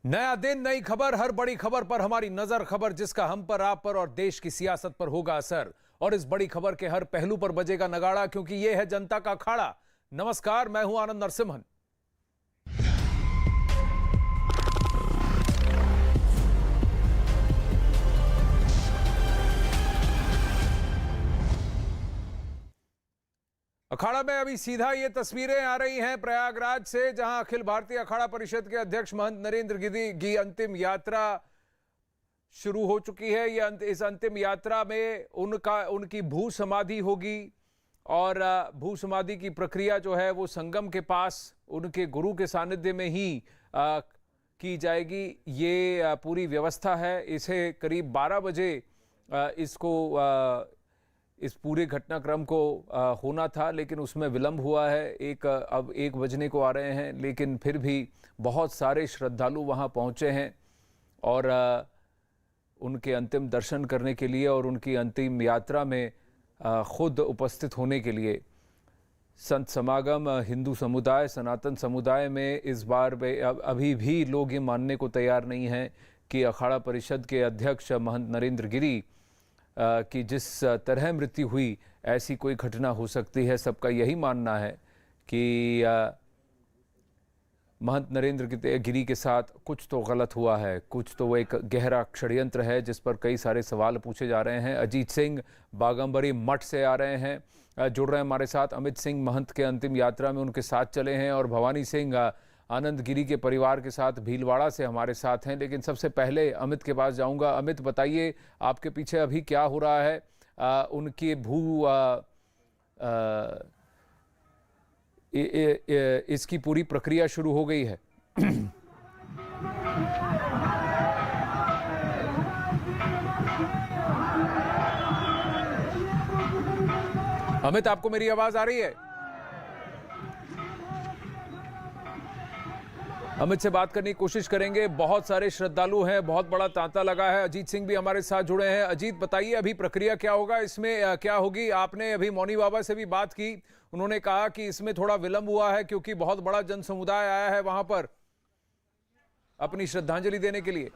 नया दिन, नई खबर, हर बड़ी खबर पर हमारी नजर, खबर जिसका हम पर, आप पर और देश की सियासत पर होगा असर। और इस बड़ी खबर के हर पहलू पर बजेगा नगाड़ा, क्योंकि यह है जनता का अखाड़ा। नमस्कार, मैं हूं आनंद नरसिम्हन। अखाड़ा में अभी सीधा ये तस्वीरें आ रही हैं प्रयागराज से, जहां अखिल भारतीय अखाड़ा परिषद के अध्यक्ष महंत नरेंद्र गिरी की अंतिम यात्रा शुरू हो चुकी है। इस अंतिम यात्रा में उनकी भू समाधि होगी और भू समाधि की प्रक्रिया जो है वो संगम के पास उनके गुरु के सानिध्य में ही की जाएगी। ये पूरी व्यवस्था है। इसे करीब 12 बजे इस पूरे घटनाक्रम को होना था, लेकिन उसमें विलंब हुआ है। अब 1 बजने को आ रहे हैं, लेकिन फिर भी बहुत सारे श्रद्धालु वहां पहुंचे हैं और उनके अंतिम दर्शन करने के लिए और उनकी अंतिम यात्रा में खुद उपस्थित होने के लिए। संत समागम हिंदू समुदाय, सनातन समुदाय में इस बार अभी भी लोग ये मानने को तैयार नहीं हैं कि अखाड़ा परिषद के अध्यक्ष महंत नरेंद्र गिरी कि जिस तरह मृत्यु हुई ऐसी कोई घटना हो सकती है। सबका यही मानना है कि महंत नरेंद्र गिरी के साथ कुछ तो गलत हुआ है, कुछ तो वो एक गहरा षड्यंत्र है जिस पर कई सारे सवाल पूछे जा रहे हैं। अजीत सिंह बागंबरी मठ से आ रहे हैं, जुड़ रहे हैं हमारे साथ। अमित सिंह महंत के अंतिम यात्रा में उनके साथ चले हैं और भवानी सिंह आनंद गिरी के परिवार के साथ भीलवाड़ा से हमारे साथ हैं। लेकिन सबसे पहले अमित के पास जाऊंगा। अमित, बताइए आपके पीछे अभी क्या हो रहा है? उनकी इसकी पूरी प्रक्रिया शुरू हो गई है। अमित, आपको मेरी आवाज आ रही है? अमित से बात करने की कोशिश करेंगे। बहुत सारे श्रद्धालु हैं, बहुत बड़ा तांता लगा है। अजीत सिंह भी हमारे साथ जुड़े हैं। अजीत, बताइए अभी प्रक्रिया क्या होगा, इसमें क्या होगी? आपने अभी मौनी बाबा से भी बात की, उन्होंने कहा कि इसमें थोड़ा विलंब हुआ है क्योंकि बहुत बड़ा जन समुदाय आया है वहां पर अपनी श्रद्धांजलि देने के लिए।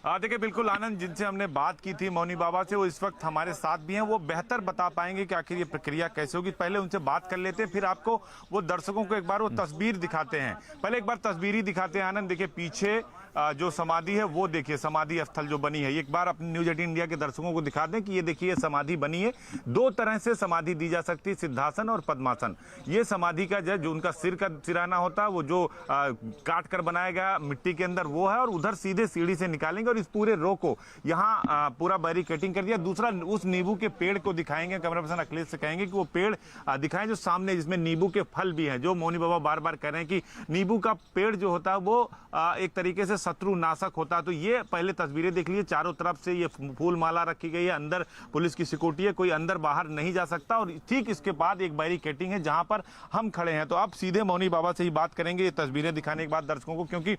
देखिए, बिल्कुल आनंद, जिनसे हमने बात की थी मौनी बाबा से, वो इस वक्त हमारे साथ भी हैं। वो बेहतर बता पाएंगे कि आखिर ये प्रक्रिया कैसे होगी। पहले उनसे बात कर लेते हैं, फिर आपको वो दर्शकों को एक बार वो तस्वीर दिखाते हैं। पहले एक बार तस्वीर ही दिखाते हैं आनंद। देखिए पीछे जो समाधि है वो देखिए, समाधि स्थल जो बनी है, एक बार अपने न्यूज 18 इंडिया के दर्शकों को दिखा दें कि ये देखिए समाधि बनी है। 2 तरह से समाधि दी जा सकती है, सिद्धासन और पद्मासन। ये समाधि का जो उनका सिर का सिराना होता है, वो जो काट कर बनाया गया मिट्टी के अंदर वो है, और उधर सीधे सीढ़ी से निकालेंगे और इस पूरे रो को यहाँ पूरा बैरिकेटिंग कर दिया। दूसरा, उस नींबू के पेड़ को दिखाएंगे। कैमरा पर्सन अखिलेश से कहेंगे कि वो पेड़ दिखाएं जो सामने, जिसमें नींबू के फल भी हैं, जो मौनी बाबा बार बार कह रहे हैं कि नींबू का पेड़ जो होता है वो एक तरीके से शत्रु नाशक होता है। तो ये पहले तस्वीरें देख लीजिए, चारों तरफ से ये फूल माला रखी गई है, अंदर पुलिस की सिक्योरिटी है, कोई अंदर बाहर नहीं जा सकता। और ठीक इसके बाद एक बैरिकेटिंग है जहां पर हम खड़े हैं। तो आप सीधे मौनी बाबा से ही बात करेंगे, ये तस्वीरें दिखाने के बाद दर्शकों को। क्योंकि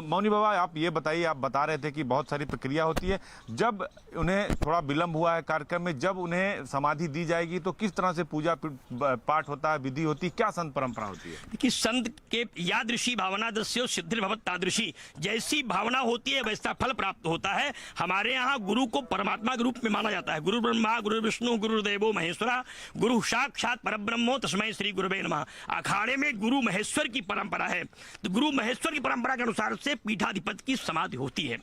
मौनी बाबा, आप ये बताइए, आप बता रहे थे कि बहुत सारी प्रक्रिया होती है। जब उन्हें थोड़ा विलंब हुआ है कार्यक्रम में, जब उन्हें समाधि दी जाएगी तो किस तरह से पूजा पाठ होता है, विधि होती है, क्या संत परंपरा होती है? कि संत के यादृशी भावना दस्यो सिद्धिर्भवत तादृशी, जैसी भावना होती है वैसा फल प्राप्त होता है। हमारे यहाँ गुरु को परमात्मा के रूप में माना जाता है। गुरु ब्रह्मा गुरु विष्णु गुरुदेवो महेश्वरा, गुरु साक्षात परब्रह्मो तस्मै श्री गुरुवे नमः। अखाड़े में गुरु महेश्वर की परंपरा है, तो गुरु महेश्वर की परंपरा के अनुसार से पीठाधिपति की समाधि होती है।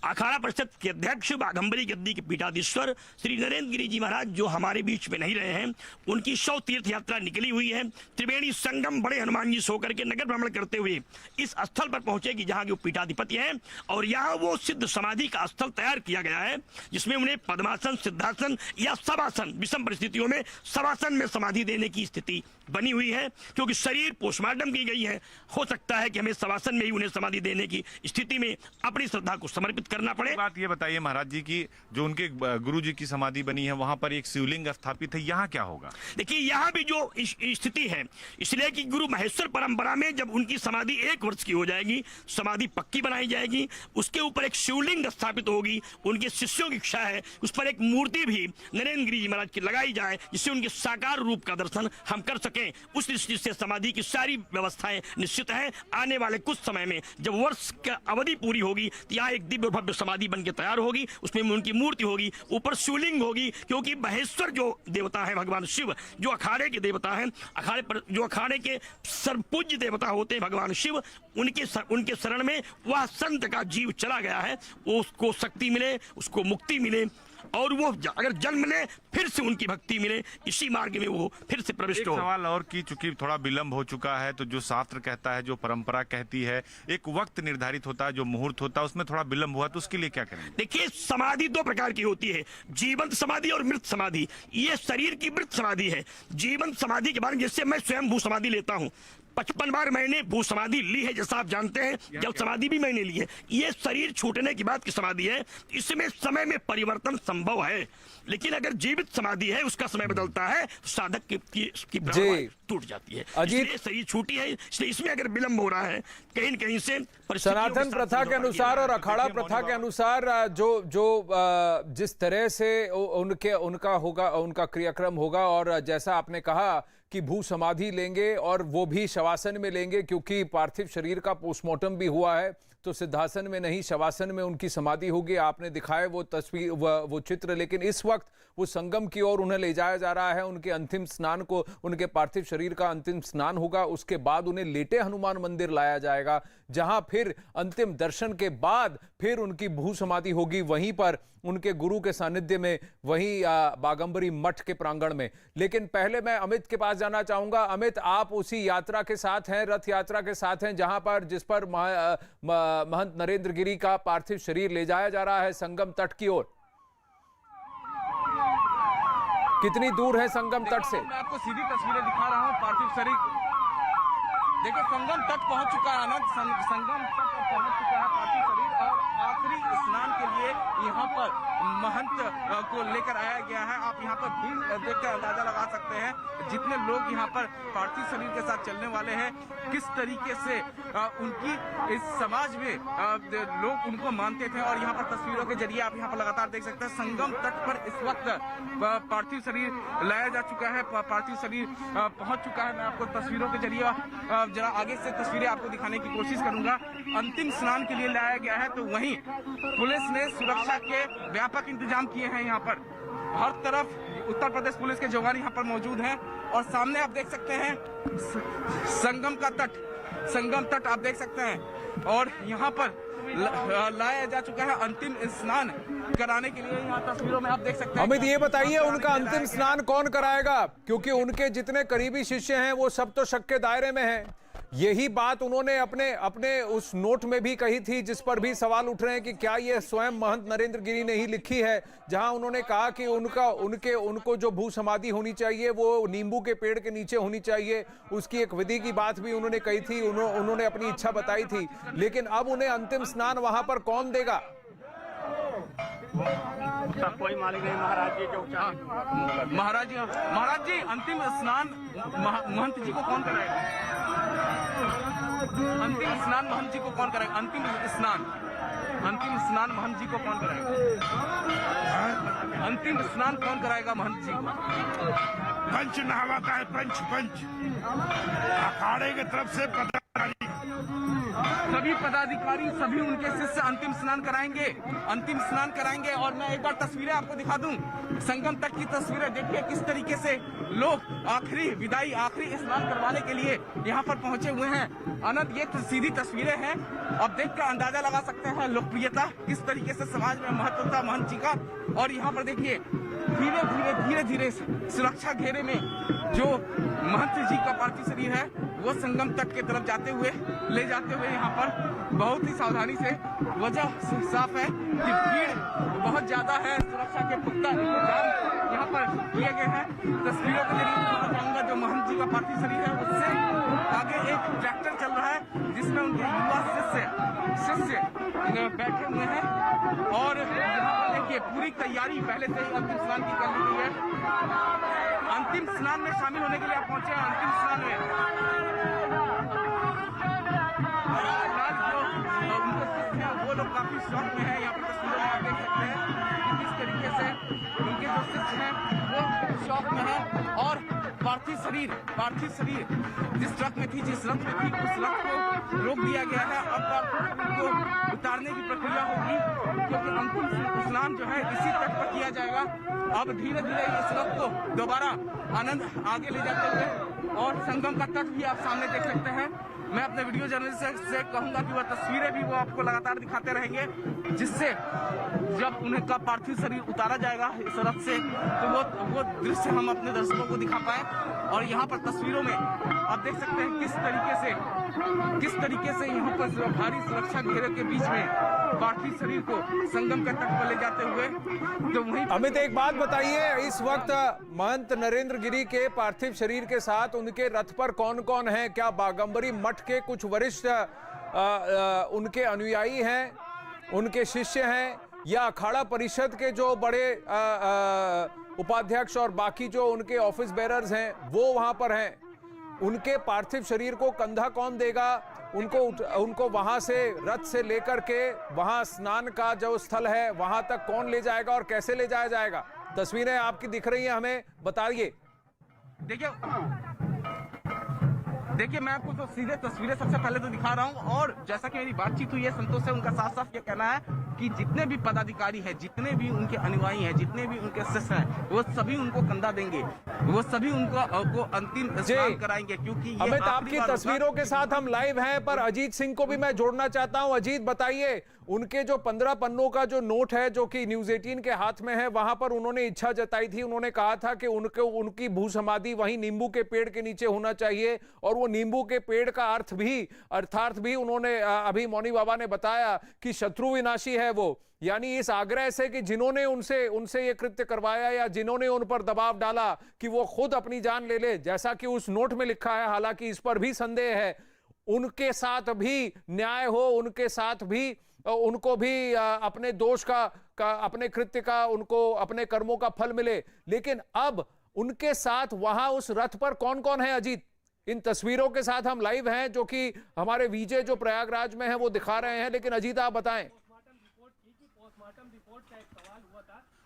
अखाड़ा परिषद के अध्यक्ष बाघंबरी गद्दी के पीठाधीश्वर श्री नरेंद्र गिरी जी महाराज, जो हमारे बीच में नहीं रहे हैं, उनकी 100 तीर्थ यात्रा निकली हुई है। त्रिवेणी संगम बड़े हनुमान जी से होकर के नगर भ्रमण करते हुए इस स्थल पर पहुंचेगी जहां के पीठाधिपति हैं, और यहाँ वो सिद्ध समाधि का स्थल तैयार किया गया है जिसमें उन्हें पद्मासन, सिद्धासन या शवासन, विषम परिस्थितियों में शवासन में समाधि देने की स्थिति बनी हुई है। क्योंकि शरीर पोस्टमार्टम की गई है, हो सकता है कि हमें शवासन में ही उन्हें समाधि देने की स्थिति में अपनी श्रद्धा को समर्पित अर्पित करना पड़े। बात ये बताइए महाराज जी की जो उनके गुरु जी की समाधि बनी है वहां पर एक शिवलिंग स्थापित है, यहाँ क्या होगा? देखिए यहाँ भी जो स्थिति है, इसलिए कि गुरु महेश्वर परंपरा में जब उनकी समाधि 1 वर्ष की हो जाएगी, समाधि पक्की बनाई जाएगी, उसके ऊपर एक शिवलिंग स्थापित होगी। उनके शिष्यों की इच्छा है उस पर एक मूर्ति भी नरेंद्र गिरी जी महाराज की लगाई जाए, जिससे उनके साकार रूप का दर्शन हम कर सकें। उस दृष्टि से समाधि की सारी व्यवस्थाएं निश्चित है। आने वाले कुछ समय में जब वर्ष की अवधि पूरी होगी तो यहाँ एक दिव्य भव्य समाधि बनकर तैयार होगी, उसमें उनकी मूर्ति होगी, ऊपर शिवलिंग होगी, क्योंकि महेश्वर जो देवता है भगवान शिव, जो अखाड़े के देवता हैं, अखाड़े पर जो अखाड़े के सर्वपूज्य देवता होते हैं भगवान शिव, उनके शरण में वह संत का जीव चला गया है, उसको शक्ति मिले, उसको मुक्ति मिले, और वो अगर जन्म ले फिर से उनकी भक्ति मिले, इसी मार्ग में वो फिर से प्रविष्ट हो। सवाल और की चूंकि थोड़ा विलंब हो चुका है, तो जो शास्त्र कहता है, जो परंपरा कहती है, एक वक्त निर्धारित होता है, जो मुहूर्त होता है, उसमें थोड़ा विलंब हुआ, तो उसके लिए क्या करेंगे? देखिए समाधि 2 प्रकार की होती है, जीवंत समाधि और मृत समाधि। ये शरीर की मृत समाधि है। जीवंत समाधि के बारे में जैसे मैं स्वयं भू समाधि लेता हूँ, 55 बार मैंने भू समाधि ली है, जैसा आप जानते हैं, जब समाधि भी मैंने ली है। ये शरीर छूटने के बाद की समाधि है, इसमें समय में परिवर्तन संभव है। लेकिन अगर जीवित समाधि है, उसका समय बदलता है, साधक की प्राणवायु टूट जाती है। इसलिए शरीर छूटी है, इसलिए इसमें अगर विलंब हो रहा है कहीं न कहीं से सनातन प्रथा के अनुसार और अखाड़ा प्रथा के अनुसार जिस तरह से उनका होगा, उनका क्रियाक्रम होगा, और जैसा आपने कहा कि भू समाधि लेंगे और वो भी शवासन में लेंगे, क्योंकि पार्थिव शरीर का पोस्टमार्टम भी हुआ है, तो सिद्धासन में नहीं शवासन में उनकी समाधि होगी। आपने दिखाए वो तस्वीर, वो चित्र, लेकिन इस वक्त वो संगम की ओर उन्हें ले जाया जा रहा है। उनके अंतिम स्नान को, उनके पार्थिव शरीर का अंतिम स्नान होगा, उसके बाद उन्हें लेटे हनुमान मंदिर लाया जाएगा, जहां फिर अंतिम दर्शन के बाद फिर उनकी भू समाधि होगी, वहीं पर उनके गुरु के सानिध्य में, वहीं बागंबरी मठ के प्रांगण में। लेकिन पहले मैं अमित के पास जाना चाहूंगा। अमित, आप उसी यात्रा के साथ हैं, रथ यात्रा के साथ हैं, जहां पर जिस पर महंत नरेंद्र गिरी का पार्थिव शरीर ले जाया जा रहा है संगम तट की ओर। कितनी दूर है संगम तट से? मैं आपको सीधी तस्वीरें दिखा रहा हूं। पार्थिव शरीर देखिए संगम तट पहुंच चुका है, आनंद संगम तट पहुंच चुका है पार्थिव शरीर, और आखिरी स्नान के लिए यहाँ पर महंत को लेकर आया गया है। आप यहाँ पर भीड़ देखकर अंदाजा लगा सकते हैं, जितने लोग यहाँ पर पार्थिव शरीर के साथ चलने वाले हैं, किस तरीके से उनकी इस समाज में लोग उनको मानते थे। और यहाँ पर तस्वीरों के जरिए आप यहाँ पर लगातार देख सकते हैं, संगम तट पर इस वक्त पार्थिव शरीर लाया जा चुका है, पार्थिव शरीर पहुंच चुका है। मैं आपको तस्वीरों के जरिए जरा आगे से तस्वीरें आपको दिखाने की कोशिश करूंगा। अंतिम स्नान के लिए लाया गया है, तो वहीं पुलिस ने सुरक्षा के व्यापक इंतजाम किए हैं। यहाँ पर हर तरफ उत्तर प्रदेश पुलिस के जवान यहाँ पर मौजूद हैं, और सामने आप देख सकते हैं संगम का तट, संगम तट आप देख सकते हैं, और यहाँ पर लाया जा चुका है अंतिम स्नान कराने के लिए। यहाँ तस्वीरों में आप देख सकते हैं। अमित, ये बताइए उनका अंतिम स्नान कौन कराएगा, क्योंकि उनके जितने करीबी शिष्य हैं वो सब तो शक के दायरे में हैं। यही बात उन्होंने अपने उस नोट में भी कही थी, जिस पर भी सवाल उठ रहे हैं कि क्या ये स्वयं महंत नरेंद्र गिरी ने ही लिखी है, जहां उन्होंने कहा कि उनको जो भू समाधि होनी चाहिए वो नींबू के पेड़ के नीचे होनी चाहिए। उसकी एक विधि की बात भी उन्होंने कही थी, उन्होंने अपनी इच्छा बताई थी। लेकिन अब उन्हें अंतिम स्नान वहां पर कौन देगा? कोई मालिक नहीं, महाराज जी जो महाराज जी अंतिम स्नान महंत जी को कौन कराएगा? अंतिम स्नान महंत जी को कौन कराएगा? अंतिम स्नान महंत जी को कौन कराएगा? अंतिम स्नान कौन कराएगा महंत जी को? पंच नहलाता है, पंच अखाड़े की तरफ से सभी पदाधिकारी, सभी उनके शिष्य अंतिम स्नान कराएंगे। और मैं एक बार तस्वीरें आपको दिखा दूं, संगम तक की तस्वीरें देखिए, किस तरीके से लोग आखिरी विदाई, आखिरी स्नान करवाने के लिए यहाँ पर पहुंचे हुए हैं। आनंद, ये सीधी तस्वीरें हैं, अब देखकर अंदाजा लगा सकते हैं लोकप्रियता किस तरीके से समाज में महत्व था महंत जी का। और यहाँ पर देखिए धीरे धीरे सुरक्षा घेरे में जो महंत जी का पार्थिव शरीर है वो संगम तट के तरफ ले जाते हुए यहाँ पर बहुत ही सावधानी से, वजह साफ है कि भीड़ बहुत ज्यादा है, सुरक्षा के पुख्ता इंतजाम यहाँ पर किए गए हैं। तस्वीरों के जरिए दिखाना चाहूंगा, जो महंत जी का पार्थिव शरीर है उससे आगे एक ट्रैक्टर चल रहा है, जिसमें में उनके युवा शिष्य बैठे हुए हैं और यहाँ पर देखिए पूरी तैयारी पहले से ही अंतिम स्नान की कर ली गई है। अंतिम स्नान में शामिल होने के लिए आप पहुंचे हैं। अंतिम स्नान में वो लोग काफी शौक में है। यहाँ पर तस्वीरों में आप देख सकते हैं कि किस तरीके से उनके जो शिष्य हैं वो शौक में है और पार्थिव शरीर जिस ट्रक में थी, जिस रथ में थी, उस रथ को रोक दिया गया है। अब पार्थिव शरीर को उतारने की प्रक्रिया होगी क्योंकि अंतिम स्नान जो है इसी तट पर किया जाएगा। अब धीरे धीरे इस रथ को दोबारा आनंद आगे ले जाते हुए और संगम का तट भी आप सामने देख सकते हैं। मैं अपने वीडियो जर्नलिस्ट से कहूंगा कि वह तस्वीरें भी वो आपको लगातार दिखाते रहेंगे, जिससे जब उनका पार्थिव शरीर उतारा जाएगा इस रथ से तो वो दृश्य हम अपने दर्शकों को दिखा पाए। और यहाँ पर तस्वीरों में आप देख सकते हैं किस तरीके से यहाँ पर भारी सुरक्षा घेरे के बीच में पार्थिव शरीर को संगम के तट पर ले जाते हुए तो वहीं। अमित, एक बात बताइए, इस वक्त महंत नरेंद्र गिरी के पार्थिव शरीर के साथ उनके रथ पर कौन कौन है? क्या बागंबरी मठ के कुछ वरिष्ठ उनके अनुयायी हैं, उनके शिष्य हैं, या अखाड़ा परिषद के जो बड़े उपाध्यक्ष और बाकी जो उनके ऑफिस बेरर्स हैं वो वहां पर हैं? उनके पार्थिव शरीर को कंधा कौन देगा? उनको वहां से रथ से लेकर के वहां स्नान का जो स्थल है वहां तक कौन ले जाएगा और कैसे ले जाया जाएगा? तस्वीरें आपकी दिख रही हैं, हमें बताइए। देखिए मैं आपको तो सीधे तस्वीरें सबसे पहले तो दिखा रहा हूं और जैसा कि मेरी बातचीत हुई है संतोष से, उनका साफ साफ ये कहना है कि जितने भी पदाधिकारी हैं, जितने भी उनके अनुयायी हैं, जितने भी उनके शिष्य हैं, वो सभी उनको कंधा देंगे, वो सभी उनको अंतिम स्नान कराएंगे। क्योंकि अमित, आपकी तस्वीरों के साथ हम लाइव हैं, पर अजीत सिंह को भी मैं जोड़ना चाहता हूं। अजीत, बताइए, उनके जो 15 पन्नों का जो नोट है जो कि न्यूज 18 के हाथ में है, वहां पर उन्होंने इच्छा जताई थी, उन्होंने कहा था कि उनकी भू समाधि वहीं नींबू के पेड़ के नीचे होना चाहिए। और वो नींबू के पेड़ का अर्थार्थ भी उन्होंने अभी मौनी बाबा ने बताया कि शत्रु विनाशी है वो, यानी इस आग्रह से कि जिन्होंने उनसे ये कृत्य करवाया या जिन्होंने उन पर दबाव डाला कि वो खुद अपनी जान ले ले, जैसा कि उस नोट में लिखा है, हालांकि इस पर भी संदेह है, उनके साथ भी न्याय हो, उनके साथ भी उनको भी अपने दोष का अपने कृत्य का, उनको अपने कर्मों का फल मिले। लेकिन अब उनके साथ वहां उस रथ पर कौन कौन है? अजीत, इन तस्वीरों के साथ हम लाइव हैं जो कि हमारे विजय जो प्रयागराज में है वो दिखा रहे हैं, लेकिन अजीत आप बताएं।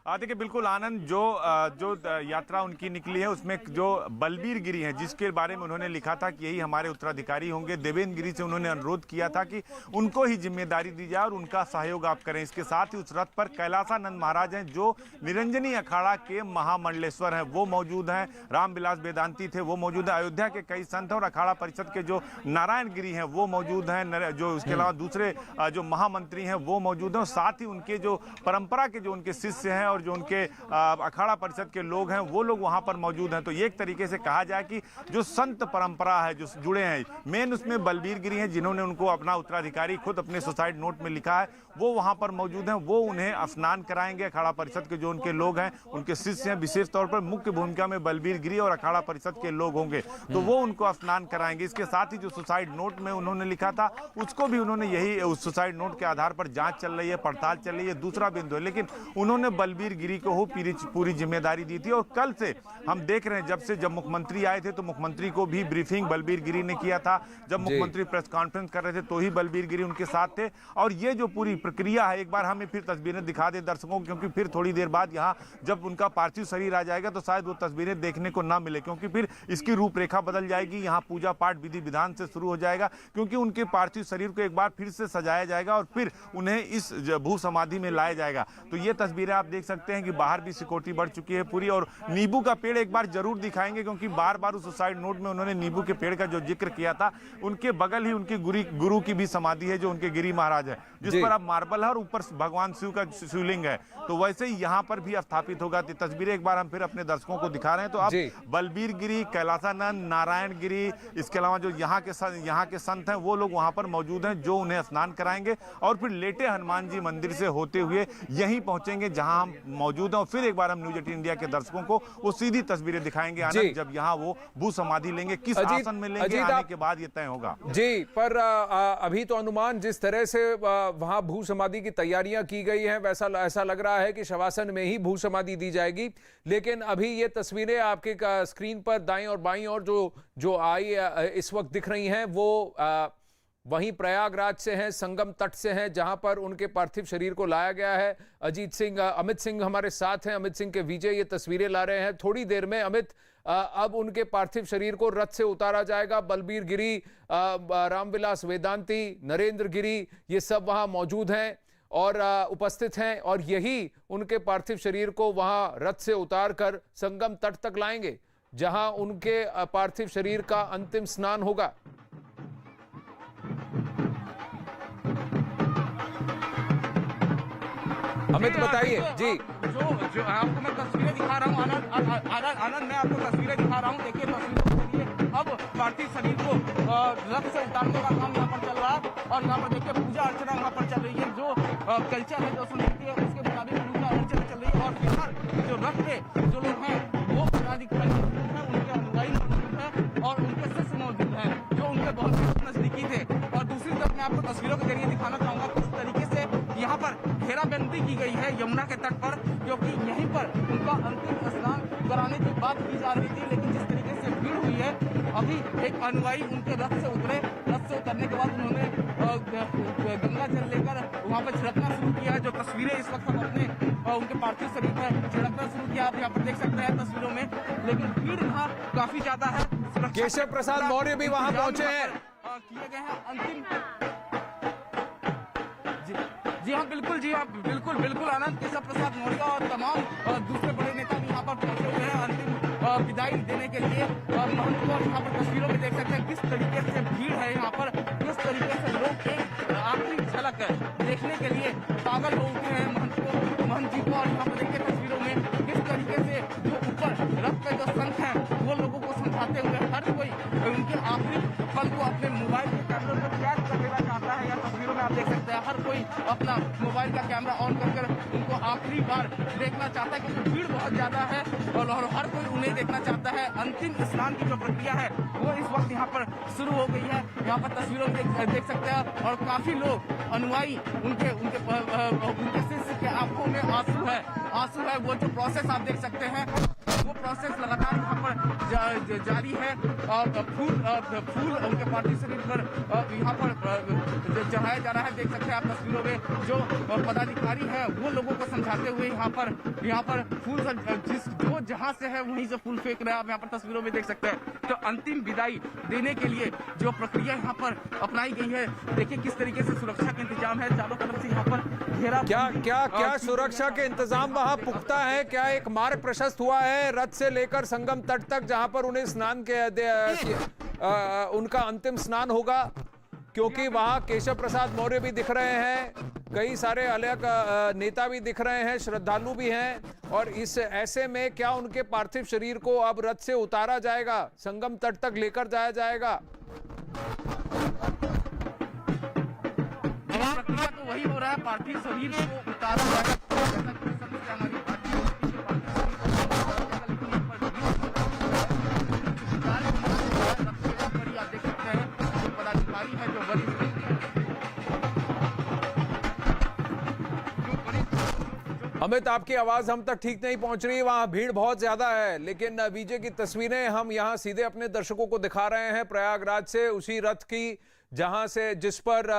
देखिए बिल्कुल आनंद, जो यात्रा उनकी निकली है उसमें जो बलबीर गिरी हैं जिसके बारे में उन्होंने लिखा था कि यही हमारे उत्तराधिकारी होंगे, देवेंद्र गिरी से उन्होंने अनुरोध किया था कि उनको ही जिम्मेदारी दी जाए और उनका सहयोग आप करें। इसके साथ ही उस रथ पर कैलासानंद महाराज हैं जो निरंजनी अखाड़ा के महामंडलेश्वर हैं, वो मौजूद हैं। रामविलास वेदांती थे, वो मौजूद है। अयोध्या के कई संत और अखाड़ा परिषद के जो नारायण गिरी हैं वो मौजूद हैं, जो उसके अलावा दूसरे जो महामंत्री हैं वो मौजूद हैं। साथ ही उनके जो परंपरा के जो उनके शिष्य हैं और जो उनके अखाड़ा परिषद के लोग हैं वो लोग वहां पर मौजूद हैं। तो एक तरीके से कहा जाए कि जो संत परंपरा है जो जुड़े हैं, मेन उसमें बलबीर गिरी हैं जिन्होंने उनको अपना उत्तराधिकारी खुद अपने सुसाइड नोट में लिखा है, वो वहां पर मौजूद हैं। वो उन्हें स्नान कराएंगे। अखाड़ा परिषद के जो उनके लोग हैं, उनके शिष्य हैं, विशेष तौर पर मुख्य भूमिका में बलबीर गिरी और अखाड़ा परिषद के लोग होंगे, तो वो उनको स्नान कराएंगे। इसके साथ ही जो सुसाइड नोट में उन्होंने लिखा था उसको भी उन्होंने यही उस सुसाइड नोट के आधार पर जांच चल रही है, पड़ताल चल रही है, दूसरा बिंदु है। लेकिन उन्होंने बलबीर गिरी को हो पूरी जिम्मेदारी दी थी। और कल से हम देख रहे हैं, जब मुख्यमंत्री आए थे तो मुख्यमंत्री को भी ब्रीफिंग बलबीर गिरी ने किया था। जब मुख्यमंत्री प्रेस कॉन्फ्रेंस कर रहे थे तो ही बलबीर गिरी उनके साथ थे। और ये जो पूरी प्रक्रिया है, एक बार हमें फिर तस्वीरें दिखा दे दर्शकों को, क्योंकि फिर थोड़ी देर बाद यहाँ जब उनका पार्थिव शरीर आ जाएगा तो शायद वो तस्वीरें देखने को ना मिले, क्योंकि फिर इसकी रूपरेखा बदल जाएगी। यहाँ पूजा पाठ विधि विधान से शुरू हो जाएगा, क्योंकि उनके पार्थिव शरीर को एक बार फिर से सजाया जाएगा और फिर उन्हें इस भू समाधि में लाया जाएगा। तो ये तस्वीरें आप देख सकते हैं कि बाहर भी सिक्योरिटी बढ़ चुकी है पूरी। और नींबू का पेड़ एक बार जरूर दिखाएंगे, क्योंकि बार बार उस सुसाइड नोट में उन्होंने नींबू के पेड़ का जो जिक्र किया था। उनके बगल ही उनके गुरु की भी समाधि है जो उनके गिरी महाराज है, जिस पर अब मार्बल है और ऊपर भगवान शिव का शिवलिंग है। तो वैसे ही यहाँ पर भी स्थापित होगा। तस्वीरें एक बार हम फिर अपने दर्शकों को दिखा रहे हैं। तो अब बलबीर गिरी, कैलासानंद, नारायण गिरी, इसके अलावा जो यहाँ के संत हैं वो लोग वहां पर मौजूद हैं जो उन्हें स्नान कराएंगे और फिर लेटे हनुमान जी मंदिर से होते हुए यहीं पहुंचेंगे जहां हम मौजूद हैं और फिर एक बार हम न्यूज 18 इंडिया के दर्शकों को वो सीधी तस्वीरें दिखाएंगे आनंद, जब यहाँ वो भू समाधि लेंगे, किस आसन में लेंगे, आने के बाद ये तय होगा। जी, पर अभी तो अनुमान जिस तरह से वहां भू समाधि की तैयारियां की गई हैं, वैसा ऐसा लग रहा है कि शवासन में ही भू समाधि दी जाएगी। लेकिन अभी ये तस्वीरें आपके स्क्रीन पर दाईं और बाईं और जो आई इस वक्त दिख रही हैं, वो वहीं प्रयागराज से हैं, संगम तट से हैं, जहां पर उनके पार्थिव शरीर को लाया गया है। अमित सिंह हमारे साथ हैं, अमित सिंह के विजय ये तस्वीरें ला रहे हैं। थोड़ी देर में अमित, अब उनके पार्थिव शरीर को रथ से उतारा जाएगा। बलबीर गिरी, रामविलास वेदांती, नरेंद्र गिरी, ये सब वहां मौजूद हैं और उपस्थित हैं, और यही उनके पार्थिव शरीर को वहां रथ से उतार कर संगम तट तक लाएंगे, जहां उनके पार्थिव शरीर का अंतिम स्नान होगा। अमित बताइए जी। जो आपको मैं तस्वीरें दिखा रहा हूँ आनंद, मैं आपको तस्वीरें दिखा रहा हूँ। देखिए तस्वीरों के जरिए अब पार्थिव शरीर को रथ से उतारने का काम यहाँ पर चल रहा है और यहाँ पर देखिए पूजा अर्चना यहाँ पर चल रही है। जो कल्चर है, जो संस्कृति है, उसके मुताबिक पूजा अर्चना चल रही है। और फिलहाल जो रथ पे जो लोग हैं वो पदाधिकारी मौजूद हैं, उनके अनुयायी मौजूद हैं और उनके शिष्य मौजूद हैं जो उनके बहुत नजदीकी थे। और दूसरी तरफ मैं आपको तस्वीरों के जरिए दिखाना चाहूंगा किस तरीके से यहाँ पर घेराबंदी की गई है यमुना के तट पर, क्योंकि यहीं पर उनका अंतिम स्नान कराने की बात की जा रही थी। लेकिन जिस तरीके से भीड़ हुई है, अभी एक अनुयायी उनके रथ से उतरे, रथ से उतरने के बाद उन्होंने गंगा जल लेकर वहाँ पर छिड़कना शुरू किया है। जो तस्वीरें इस वक्त हम अपने उनके पार्थिव शरीर पर छिड़कना शुरू किया, आप यहाँ पर देख सकते हैं तस्वीरों में। लेकिन भीड़ यहाँ काफी ज्यादा है। केशव प्रसाद मौर्य भी वहां पहुंचे हैं। किए गए हैं अंतिम। जी हाँ, बिल्कुल, जी हाँ, बिल्कुल आनंद। केशव प्रसाद मौर्य और तमाम दूसरे बड़े नेता भी यहाँ पर पहुंचे हुए हैं अंतिम विदाई देने के लिए। महंत को यहाँ पर तस्वीरों में देख सकते हैं किस तरीके से भीड़ है यहाँ पर, किस तरीके से लोग एक आखिरी झलक देखने के लिए पागल हो उठे हैं महंत जी को। और यहाँ पर देखिए तस्वीरों में किस तरीके से जो ऊपर रथ पे जो संत है वो लोगों को समझाते हुए हर कोई उनके आखिरी पल को अपने मोबाइल के कैमरे में कैद कर लेना चाहता है। या तस्वीरों में आप देख सकते हैं हर कोई अपना मोबाइल का कैमरा ऑन कर उनको आखिरी बार देखना चाहता है, क्योंकि भीड़ बहुत ज्यादा है और हर कोई उन्हें देखना चाहता है। अंतिम स्नान की जो प्रक्रिया है वो इस वक्त यहाँ पर शुरू हो गई है। यहाँ पर तस्वीरों में देख सकते हैं और काफी लोग अनुयायी उनके शिष्य के आंखों में आंसू है। वो जो प्रोसेस आप देख सकते हैं वो प्रोसेस लगातार यहाँ पर जारी है। फूल उनके पार्थिव शरीर पर यहाँ पर चढ़ाया जा रहा है। देख सकते हैं आप तस्वीरों में जो पदाधिकारी हैं वो लोगों को समझाते हुए यहाँ पर फूल जो जहाँ से है वहीं से फूल फेंक रहे हैं। आप यहाँ पर तस्वीरों में देख सकते हैं। तो अंतिम विदाई देने के लिए जो प्रक्रिया यहाँ पर अपनाई गई है, देखिए किस तरीके से सुरक्षा के इंतजाम है। चारों तरफ से यहाँ पर घेरा क्या सुरक्षा के इंतजाम वहां पुख्ता है? क्या एक मार्ग प्रशस्त हुआ है रथ से लेकर संगम तट तक, जहां पर उन्हें स्नान उनका अंतिम स्नान होगा? क्योंकि वहां केशव प्रसाद मौर्य भी दिख रहे हैं, कई सारे अलग नेता भी दिख रहे हैं, श्रद्धालु भी हैं। और इस ऐसे में क्या उनके पार्थिव शरीर को अब रथ से उतारा जाएगा, संगम तट तक लेकर जाया जाएगा? प्रक्रिया तो वही हो रहा है, पार्थिव शरीर को उतारा जाएगा। अमित, आपकी आवाज हम तक ठीक नहीं पहुंच रही है, वहां भीड़ बहुत ज्यादा है। लेकिन विजय की तस्वीरें हम यहां सीधे अपने दर्शकों को दिखा रहे हैं प्रयागराज से, उसी रथ की जहां से जिस पर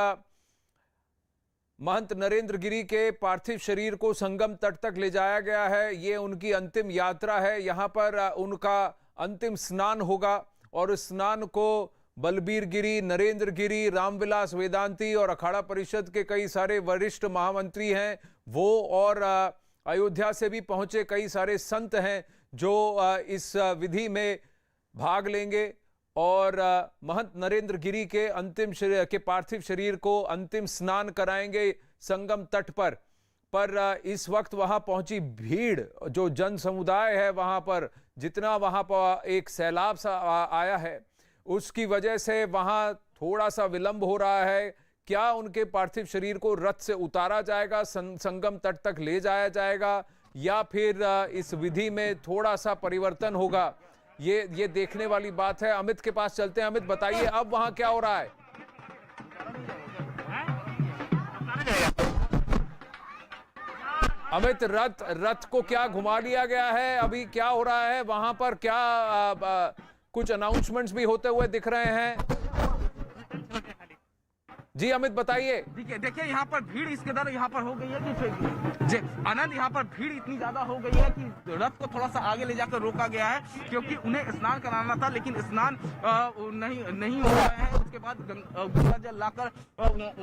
महंत नरेंद्र गिरी के पार्थिव शरीर को संगम तट तक ले जाया गया है। ये उनकी अंतिम यात्रा है। यहाँ पर उनका अंतिम स्नान होगा और इस स्नान को बलबीर गिरी, नरेंद्र गिरी, रामविलास वेदांती और अखाड़ा परिषद के कई सारे वरिष्ठ महामंत्री हैं वो, और अयोध्या से भी पहुंचे कई सारे संत हैं जो इस विधि में भाग लेंगे और महंत नरेंद्र गिरी के पार्थिव शरीर को अंतिम स्नान कराएंगे संगम तट पर इस वक्त वहां पहुंची भीड़, जो जन समुदाय है वहां पर, जितना वहां पर एक सैलाब सा आया है, उसकी वजह से वहां थोड़ा सा विलंब हो रहा है। क्या उनके पार्थिव शरीर को रथ से उतारा जाएगा, संगम तट तक ले जाया जाएगा, या फिर इस विधि में थोड़ा सा परिवर्तन होगा, ये देखने वाली बात है। अमित के पास चलते हैं। अमित, बताइए अब वहां क्या हो रहा है? अमित, रथ को क्या घुमा लिया गया है? अभी क्या हो रहा है वहां पर? क्या कुछ अनाउंसमेंट्स भी होते हुए दिख रहे हैं? जी अमित, बताइए। देखिए यहाँ पर भीड़ इस कदर यहाँ पर हो गई है कि आनंद, यहाँ पर भीड़ इतनी ज्यादा हो गई है कि रथ को थोड़ा सा आगे ले जाकर रोका गया है, क्योंकि उन्हें स्नान कराना था, लेकिन स्नान नहीं हो रहा है। उसके बाद गंगा जल लाकर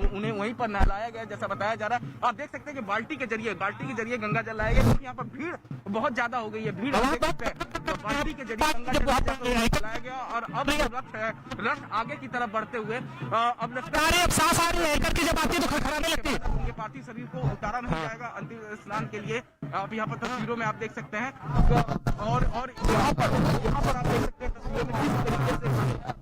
उन्हें वहीं पर नहलाया गया, जैसा बताया जा रहा है। आप देख सकते हैं कि बाल्टी के जरिए गंगा जल लाया गया, क्योंकि यहाँ पर भीड़ बहुत ज्यादा हो गई है। भीड़ तो बाल्टी के जरिए गंगा जल लाया गया, और अब रथ आगे की तरफ बढ़ते हुए अब लगता है सांस आ रही है, करके जब आती है तो खड़खड़ाने लगती है। उनके पार्थिव शरीर को उतारा नहीं जाएगा अंतिम स्नान के लिए। आप यहाँ पर तस्वीरों में आप देख सकते हैं, और यहाँ पर आप देख सकते हैं तस्वीरों में किस तरीके से।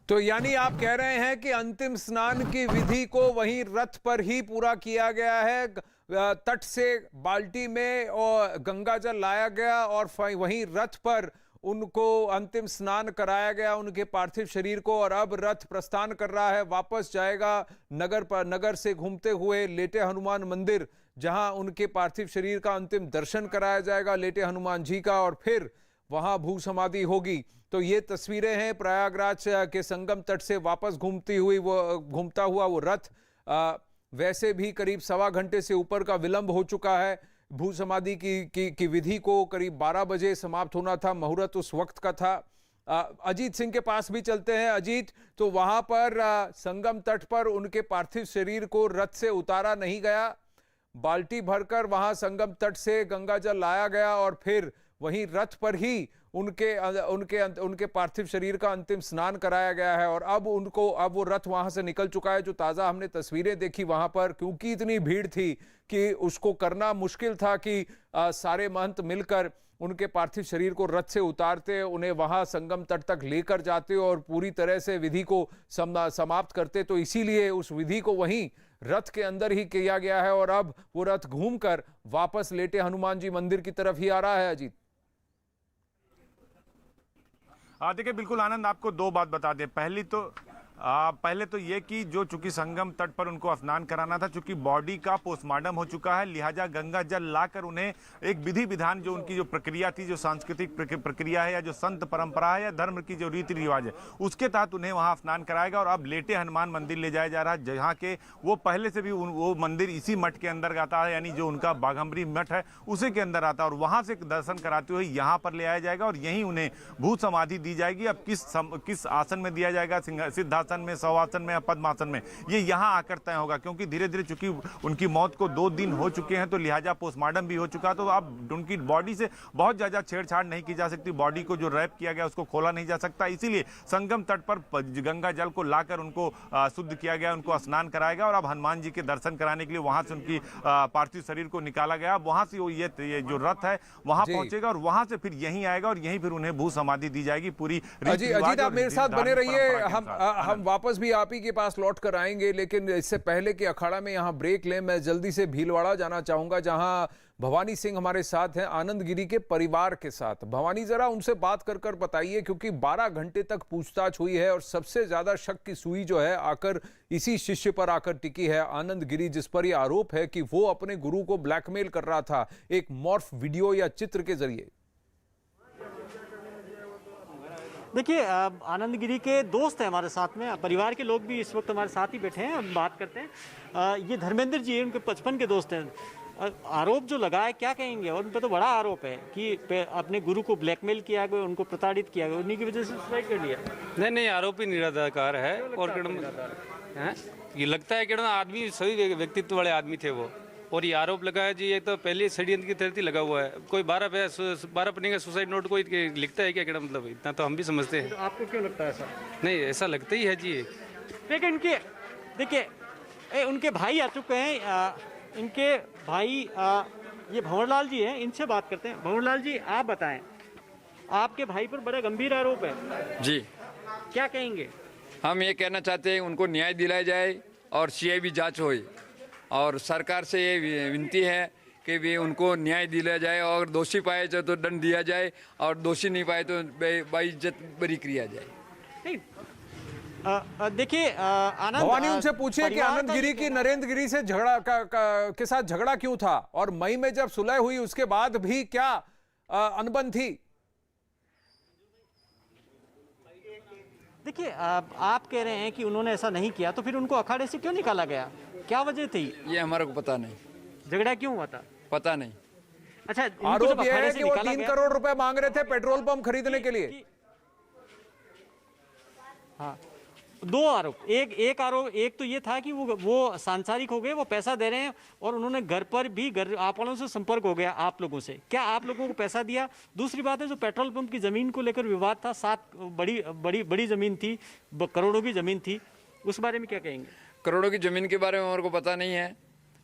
तो यानी आप कह रहे हैं कि अंतिम स्नान की विधि को वहीं रथ पर ही पूरा किया गया है, तट से बाल्टी में और गंगा जल लाया गया और वहीं रथ पर उनको अंतिम स्नान कराया गया, उनके पार्थिव शरीर को। और अब रथ प्रस्थान कर रहा है, वापस जाएगा नगर से घूमते हुए लेटे हनुमान मंदिर, जहां उनके पार्थिव शरीर का अंतिम दर्शन कराया जाएगा, लेटे हनुमान जी का, और फिर वहां भू समाधि होगी। तो ये तस्वीरें हैं प्रयागराज के संगम तट से वापस घूमता हुआ वो रथ। वैसे भी करीब 1.25 घंटे से ऊपर का विलंब हो चुका है। भू समाधि की विधि को करीब 12 बजे समाप्त होना था, मुहूर्त उस वक्त का था। अजीत सिंह के पास भी चलते हैं। अजीत, तो वहां पर संगम तट पर उनके पार्थिव शरीर को रथ से उतारा नहीं गया, बाल्टी भरकर वहां संगम तट से गंगा जल लाया गया, और फिर वहीं रथ पर ही उनके पार्थिव शरीर का अंतिम स्नान कराया गया है। और अब वो रथ वहां से निकल चुका है। जो ताजा हमने तस्वीरें देखी वहां पर, क्योंकि इतनी भीड़ थी कि उसको करना मुश्किल था कि सारे महंत मिलकर उनके पार्थिव शरीर को रथ से उतारते, उन्हें वहां संगम तट तक लेकर जाते और पूरी तरह से विधि को समाप्त करते। तो इसीलिए उस विधि को वहीं रथ के अंदर ही किया गया है, और अब वो रथ घूमकर वापस लेटे हनुमान जी मंदिर की तरफ ही आ रहा है। अजीत, देखिए बिल्कुल आनंद, आपको दो बात बता दें। पहले तो ये कि जो चूंकि संगम तट पर उनको स्नान कराना था, चूंकि बॉडी का पोस्टमार्टम हो चुका है, लिहाजा गंगा जल लाकर उन्हें एक विधि विधान, जो उनकी जो प्रक्रिया थी, जो सांस्कृतिक प्रक्रिया है या जो संत परंपरा है या धर्म की जो रीति रिवाज है, उसके तहत उन्हें वहां स्नान कराएगा। और अब लेटे हनुमान मंदिर ले जाया जा रहा है, जहाँ के वो पहले से भी वो मंदिर इसी मठ के अंदर आता है, यानी जो उनका बाघंबरी मठ है उसी के अंदर आता है, और वहां से दर्शन कराते हुए यहाँ पर ले आया जाएगा, और यहीं उन्हें भू समाधि दी जाएगी। अब किस आसन में दिया जाएगा, सिद्धासन में, शवासन में या पद्मासन में, ये यहां आकर तय होगा। क्योंकि धीरे धीरे चूंकि उनकी मौत को 2 दिन हो चुके हैं, तो लिहाजा पोस्टमार्टम भी हो चुका, तो अब उनकी बॉडी से बहुत ज्यादा छेड़छाड़ नहीं की जा सकती। बॉडी को जो रैप किया गया उसको खोला नहीं जा सकता, इसीलिए संगम तट पर गंगा जल को लाकर उनको शुद्ध किया गया, उनको स्नान कराएगा। और अब हनुमान जी के दर्शन कराने के लिए वहां से उनकी पार्थिव शरीर को निकाला गया। वहां से ये जो रथ है वहां पहुंचेगा, और वहां से फिर यहीं आएगा, और यहीं फिर उन्हें भू समाधि दी जाएगी। पूरी अजीत, आप मेरे साथ बने रहिए, हम वापस भी आप ही के पास लौट कर आएंगे। लेकिन इससे पहले कि अखाड़ा में यहां ब्रेक लें, मैं जल्दी से भीलवाड़ा जाना चाहूंगा, जहां भवानी सिंह हमारे साथ हैं आनंद गिरी के परिवार के साथ। भवानी, जरा उनसे बात कर बताइए, क्योंकि 12 घंटे तक पूछताछ हुई है और सबसे ज्यादा शक की सुई जो है आकर इसी शिष्य पर आकर टिकी है, आनंद गिरी, जिस पर यह आरोप है कि वो अपने गुरु को ब्लैकमेल कर रहा था एक मॉर्फ वीडियो या चित्र के जरिए। देखिए, आनंद गिरी के दोस्त हैं हमारे साथ में, परिवार के लोग भी इस वक्त हमारे साथ ही बैठे हैं, हम बात करते हैं। ये धर्मेंद्र जी, उनके 55 के दोस्त हैं। आरोप जो लगा है, क्या कहेंगे? और उन पर तो बड़ा आरोप है कि अपने गुरु को ब्लैकमेल किया गया, उनको प्रताड़ित किया गया, उन्हीं की वजह से सुसाइड कर लिया। नहीं, आरोप ही निराधार है। और ये लगता है कि आदमी सही व्यक्तित्व वाले आदमी थे वो, और ये आरोप लगा है जी, ये तो पहले षड्यंत्र की तरह लगा हुआ है। कोई 12 पन्ने का सुसाइड नोट कोई लिखता है क्या? मतलब इतना तो हम भी समझते हैं। तो आपको क्यों लगता है ऐसा? नहीं, ऐसा लगता ही है जी। लेकिन देखिए उनके भाई आ चुके हैं, इनके भाई ये भंवरलाल जी हैं, इनसे बात करते हैं। भंवरलाल जी, आप बताएं, आपके भाई पर बड़ा गंभीर आरोप है जी। क्या कहेंगे? हम ये कहना चाहते हैं उनको न्याय दिलाया जाए और सीआईबी जांच होए, और सरकार से ये विनती है कि भी उनको न्याय दिया जाए और दोषी पाए तो दंड दिया जाए और दोषी नहीं पाए तो बेइज्जत बरी किया जाए। नहीं, देखिए आनंद, भवानी उनसे पूछिए कि परिवार आनंद का गिरी ये की नरेंद्र गिरी से झगड़ा के साथ झगड़ा क्यों था, और मई में जब सुलह हुई उसके बाद भी क्या अनबन थी? देखिए आप कह रहे हैं कि उन्होंने ऐसा नहीं किया, तो फिर उनको अखाड़े से क्यों निकाला गया? क्या वजह थी? ये हमारे को पता नहीं, झगड़ा क्यों हुआ था? पता नहीं। अच्छा, इनको आरोप जब यह अखाड़े है से कि वो निकाला 3 गया- करोड़ रुपए मांग रहे थे पेट्रोल पंप खरीदने के लिए। हाँ, दो आरोप, एक आरोप, एक तो ये था कि वो सांसारिक हो गए, वो पैसा दे रहे हैं, और उन्होंने घर पर भी आप वालों से संपर्क हो गया आप लोगों से, क्या आप लोगों को पैसा दिया? दूसरी बात है, जो पेट्रोल पंप की जमीन को लेकर विवाद था, 7 बड़ी जमीन थी, करोड़ों की जमीन थी, उस बारे में क्या कहेंगे? करोड़ों की ज़मीन के बारे में हमारे को पता नहीं है।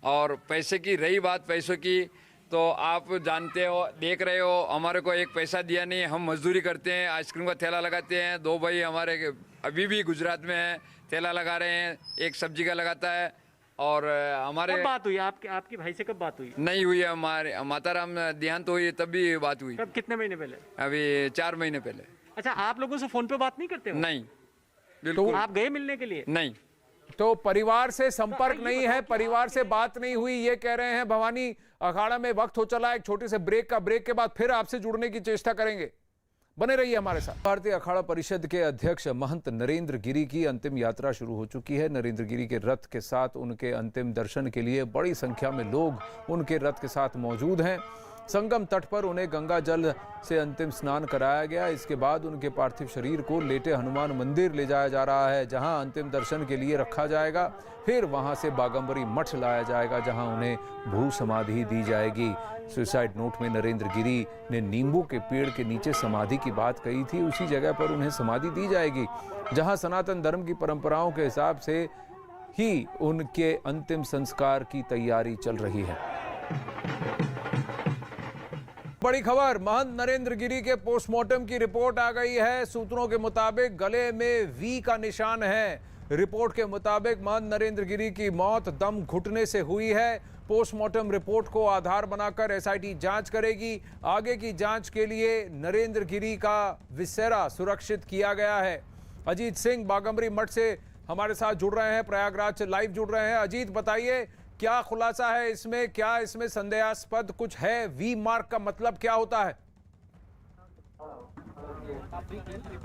और पैसे की रही बात, पैसों की तो आप जानते हो, देख रहे हो, हमारे को एक पैसा दिया नहीं। हम मजदूरी करते हैं, आइसक्रीम का ठेला लगाते हैं। 2 भाई हमारे अभी भी गुजरात में हैं, ठेला लगा रहे हैं, एक सब्जी का लगाता है। और हमारे कब बात हुई आपके भाई से? कब बात हुई? नहीं हुई है, हमारे माताराम देहांत हुई तब भी बात हुई, कब, कितने महीने पहले? अभी 4 महीने पहले। अच्छा, आप लोगों से फोन पे बात नहीं करते हो? नहीं, बिल्कुल आप गए मिलने के लिए? नहीं। तो परिवार से संपर्क नहीं है, परिवार से बात नहीं हुई, ये कह रहे हैं भवानी। अखाड़ा में वक्त हो चला एक छोटे से ब्रेक का, ब्रेक के बाद फिर आपसे जुड़ने की चेष्टा करेंगे, बने रहिए हमारे साथ। भारतीय अखाड़ा परिषद के अध्यक्ष महंत नरेंद्र गिरी की अंतिम यात्रा शुरू हो चुकी है। नरेंद्र गिरी के रथ के साथ उनके अंतिम दर्शन के लिए बड़ी संख्या में लोग उनके रथ के साथ मौजूद हैं। संगम तट पर उन्हें गंगा जल से अंतिम स्नान कराया गया। इसके बाद उनके पार्थिव शरीर को लेटे हनुमान मंदिर ले जाया जा रहा है, जहां अंतिम दर्शन के लिए रखा जाएगा। फिर वहां से बागंबरी मठ लाया जाएगा, जहां उन्हें भू समाधि दी जाएगी। सुसाइड नोट में नरेंद्र गिरी ने नींबू के पेड़ के नीचे समाधि की बात कही थी, उसी जगह पर उन्हें समाधि दी जाएगी, जहां सनातन धर्म की परंपराओं के हिसाब से ही उनके अंतिम संस्कार की तैयारी चल रही है। बड़ी खबर, महंत नरेंद्र गिरी के पोस्टमार्टम की रिपोर्ट आ गई है। सूत्रों के मुताबिक गले में वी का निशान है। रिपोर्ट के मुताबिक महंत नरेंद्र गिरी की मौत दम घुटने से हुई है। पोस्टमार्टम रिपोर्ट को आधार बनाकर एसआईटी जांच करेगी। आगे की जांच के लिए नरेंद्र गिरी का विसेरा सुरक्षित किया गया है। अजीत सिंह बागंबरी मठ से हमारे साथ जुड़ रहे हैं, प्रयागराज से लाइव जुड़ रहे हैं। अजीत, बताइए क्या खुलासा है इसमें, क्या इसमें संदेहास्पद कुछ है? वी मार्क का मतलब क्या होता है?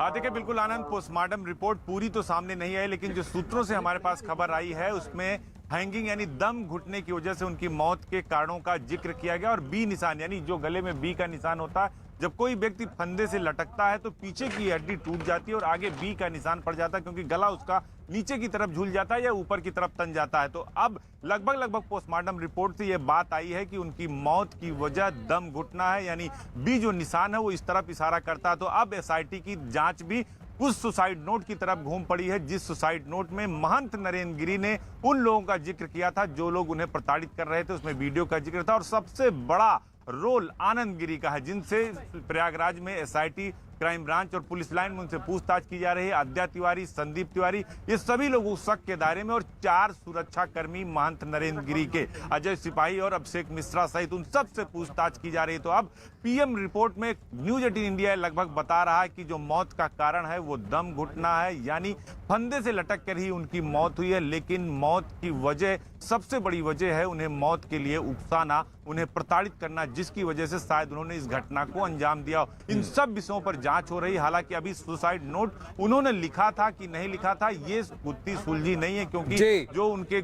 देखिए बिल्कुल आनंद, पोस्टमार्टम रिपोर्ट पूरी तो सामने नहीं आई, लेकिन जो सूत्रों से हमारे पास खबर आई है उसमें हैंगिंग यानी दम घुटने की वजह से उनकी मौत के कारणों का जिक्र किया गया। और बी निशान यानी जो गले में बी का निशान होता है, जब कोई व्यक्ति फंदे से लटकता है तो पीछे की हड्डी टूट जाती है और आगे बी का निशान पड़ जाता है, क्योंकि गला उसका नीचे की तरफ झूल जाता है या ऊपर की तरफ तन जाता है। तो अब लगभग पोस्टमार्टम रिपोर्ट से यह बात आई है कि उनकी मौत की वजह दम घुटना है, यानी बी जो निशान है वो इस तरफ इशारा करता है। तो अब एसआईटी की जांच भी उस सुसाइड नोट की तरफ घूम पड़ी है, जिस सुसाइड नोट में महंत नरेंद्र गिरी ने उन लोगों का जिक्र किया था जो लोग उन्हें प्रताड़ित कर रहे थे। उसमें वीडियो का जिक्र था और सबसे बड़ा रोल आनंद गिरी का है, जिनसे प्रयागराज में एसआईटी, क्राइम ब्रांच और पुलिस लाइन में उनसे पूछताछ की जा रही है। आद्या तिवारी, संदीप तिवारी, ये सभी लोग उस शक के दायरे में, और 4 सुरक्षा कर्मी महंत नरेंद्र गिरी के, अजय सिपाही और अभिषेक मिश्रा सहित उन सब से पूछताछ की जा रही है। तो अब पीएम रिपोर्ट में न्यूज 18 इंडिया लगभग बता रहा है कि जो मौत का कारण है वो दम घुटना है, यानी फंदे से लटक कर ही उनकी मौत हुई है। लेकिन मौत की वजह, सबसे बड़ी वजह है उन्हें मौत के लिए उकसाना, उन्हें प्रताड़ित करना, जिसकी वजह से शायद उन्होंने इस घटना को अंजाम दिया। इन सब विषयों पर जांच हो रही है। हालांकि अभी सुसाइड नोट उन्होंने लिखा था कि नहीं लिखा था, ये गुत्थी सुलझी नहीं है, क्योंकि जो उनके